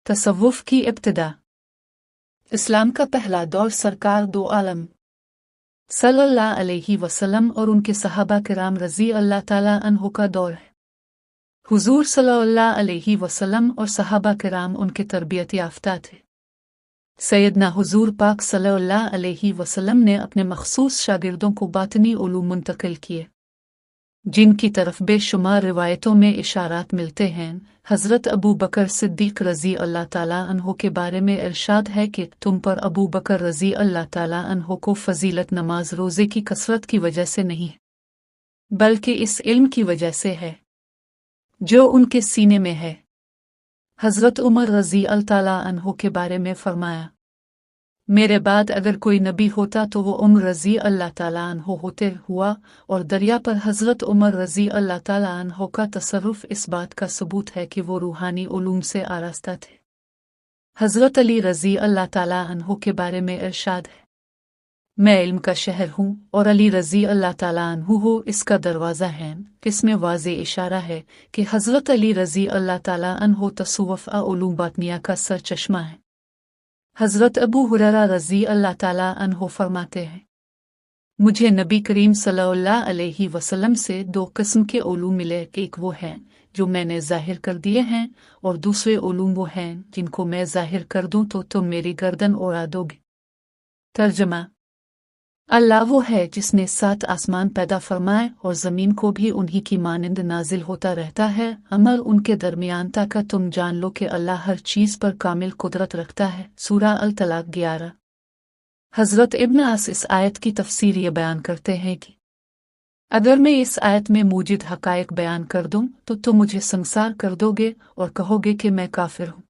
तसव्वुफ की इब्तिदा। इस्लाम का पहला दौर सरकार दो आलम सल्लल्लाहु अलैहि वसल्लम और उनके सहाबा किराम रज़ी अल्लाह ताला अन्हु का दौर है। हुजूर सल्लल्लाहु अलैहि वसल्लम और सहाबा किराम उनके तरबियत याफ्ता थे। सैयदना हुजूर पाक सल्लल्लाहु अलैहि वसल्लम ने अपने मखसूस शागिर्दों को बातनी उलूम मुंतकिल किए, जिनकी तरफ बेशुमार रिवायतों में इशारात मिलते हैं। हज़रत अबू बकर सिद्दीक़ रज़ी अल्लाह ताला अन्हो के बारे में इरशाद है कि तुम पर अबू बकर रज़ी अल्लाह ताला अन्हो को फजीलत नमाज रोज़े की कसरत की वजह से नहीं, बल्कि इस इल्म की वजह से है जो उनके सीने में है। हज़रत उमर रज़ी अल्लाह ताला अन्हो के बारे में फरमाया, मेरे बाद अगर कोई नबी होता तो वो उमर रज़ी अल्लाह ताला अन्हो होते हुआ, और दरिया पर हज़रत उमर रज़ी अल्लाह ताला अन्हो का तसर्रुफ इस बात का सबूत है कि वो रूहानी उलूम से आरास्ता थे। हज़रत अली रज़ी अल्लाह ताला अन्हो के बारे में इरशाद है, मैं इल्म का शहर हूँ और अली रज़ी अल्लाह ताला अन्हु हो इसका दरवाज़ा है। इसमें वाज़े इशारा है कि हज़रत अली रज़ी अल्लाह ताला अन्हो तसव्वुफ़ उलूम बातनिया का सरचश्मा है। हज़रत अबू हुरैरा रज़ी अल्लाह ताला अन्हो फरमाते हैं, मुझे नबी करीम सल्लल्लाहु अलैहि वसल्लम से दो किस्म के उलूम मिले। एक वो हैं जो मैंने ज़ाहिर कर दिए हैं, और दूसरे उलूम वो हैं जिनको मैं ज़ाहिर कर दूँ तो तुम मेरी गर्दन उड़ा दोगे। तर्जमा। अल्लाह वो है जिसने 7 आसमान पैदा फरमाए और ज़मीन को भी उन्हीं की मानिंद नाजिल होता रहता है। अमर उनके दरमियान ताकि तुम जान लो कि अल्लाह हर चीज़ पर कामिल कुदरत रखता है। सूरा अल तलाक 11। हज़रत इब्न आस इस आयत की तफसीर ये बयान करते हैं कि अगर मैं इस आयत में मौजूद हक़ाइक़ बयान कर दूँ तो तुम मुझे संसार कर दोगे और कहोगे कि मैं काफिर हूँ।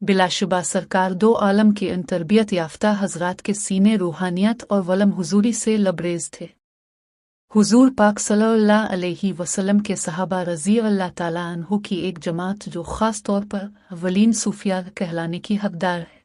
बिलाशुबा सरकार दो आलम के इन तरबियत याफ्ता हज़रात के सीने रूहानियत और वलम हुजूरी से लबरेज थे। हुजूर पाक सल्लल्लाहु अलैहि वसल्लम के सहाबा रज़ी अल्लाह ताला अन्हु की एक जमात जो ख़ास तौर पर अव्वलीन सूफिया कहलाने की हकदार है।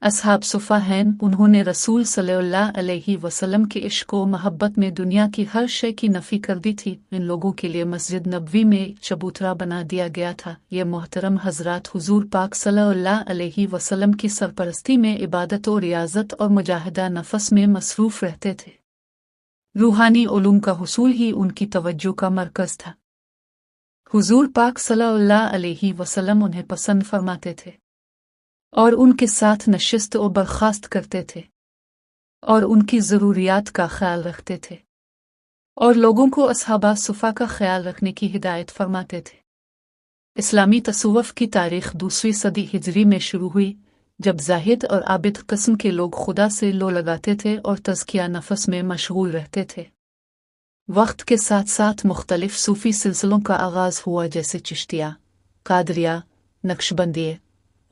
असहाब सुफ़ा हैं। उन्होंने रसूल सल्लल्लाहु अलैहि वसल्लम के इश्क व महब्बत में दुनिया की हर शय की नफ़ी कर दी थी। इन लोगों के लिए मस्जिद नबवी में एक चबूतरा बना दिया गया था। ये मोहतरम हज़रात हुजूर पाक सल्लल्लाहु अलैहि वसल्लम की सरपरस्ती में इबादत और रियाज़त और मुजाहिदा नफ़स में मसरूफ़ रहते थे। रूहानी उलूम का हुसूल ही उनकी तवज्जो का मरकज़ था। हुजूर पाक सल्लल्लाहु अलैहि वसल्लम उन्हें पसंद फरमाते थे और उनके साथ नशिस्त और बर्खास्त करते थे और उनकी ज़रूरियात का ख्याल रखते थे और लोगों को असहाबा सुफ़ा का ख्याल रखने की हिदायत फरमाते थे। इस्लामी तसव्वुफ़ की तारीख़ 2वीं सदी हिजरी में शुरू हुई, जब ज़ाहिद और आबिद किस्म के लोग खुदा से लो लगाते थे और तज़किया नफ़स में मशगूल रहते थे। वक्त के साथ साथ मुख्तलिफ सूफ़ी सिलसिलों का आगाज़ हुआ, जैसे चिश्तिया, कादरिया, नक्शबंदी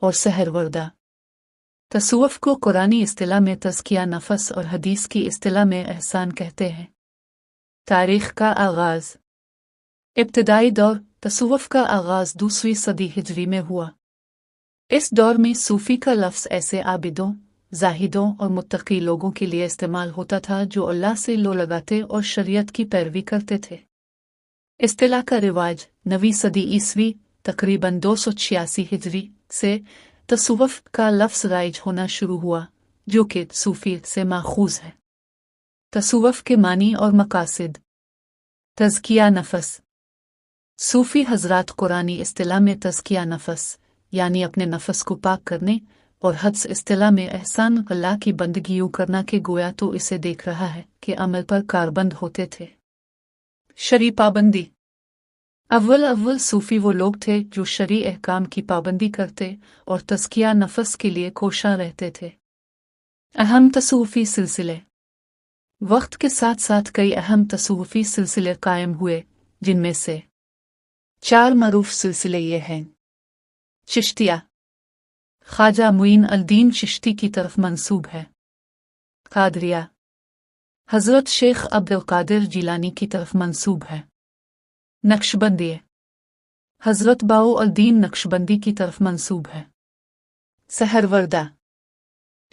और सहरवर्दा। तसव्वुफ़ को कुरानी इस्तिलाह में तज़किया नफ़स और हदीस की इस्तिलाह में एहसान कहते हैं। तारीख़ का आगाज़। इब्तिदाई दौर तसव्वुफ़ का आगाज़ 2वीं सदी हिजरी में हुआ। इस दौर में सूफ़ी का लफ्ज़ ऐसे आबिदों, ज़ाहिदों और मुत्तक़ी लोगों के लिए इस्तेमाल होता था जो अल्लाह से लो लगाते और शरीयत की पैरवी करते थे। इस्तिलाह का रिवाज 9वीं सदी ईस्वी तकरीबन 286 हिजरी से तसव्वुफ़ का लफ्ज़ राइज होना शुरू हुआ, जो कि सूफ़ी से माखूज़ है। तसव्वुफ़ के मानी और मकासिद। तज़किया नफ़स। सूफ़ी हज़रात कुरानी इस्तिलाह में तज़किया नफ़स यानी अपने नफ़स को पाक करने और हदस इस्तिलाह में एहसान अल्लाह की बंदगियों करना के गोया तो इसे देख रहा है कि अमल पर कारबंद होते थे। शरई पाबंदी। अव्वल सूफ़ी वो लोग थे जो शरई अहकाम की पाबंदी करते और तज़किया नफ़स के लिए कोशां रहते थे। अहम तसव्वुफ़ी सिलसिले। वक्त के साथ साथ कई अहम तसव्वुफ़ी सिलसिले कायम हुए, जिनमें से 4 मरूफ सिलसिले ये हैं। चिश्तिया, ख्वाजा मुइन अल-दीन चिश्ती की तरफ मंसूब है। कादरिया, हज़रत शेख अब्दुल कादिर जिलानी की तरफ मंसूब है। नक्शबंदी, हज़रत बाऊ अल-दीन नक्शबंदी की तरफ मंसूब है। सहरवर्दा,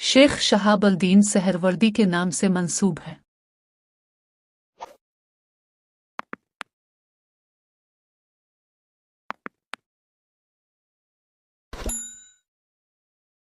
शेख शहाब अल-दीन सहरवर्दी के नाम से मंसूब है।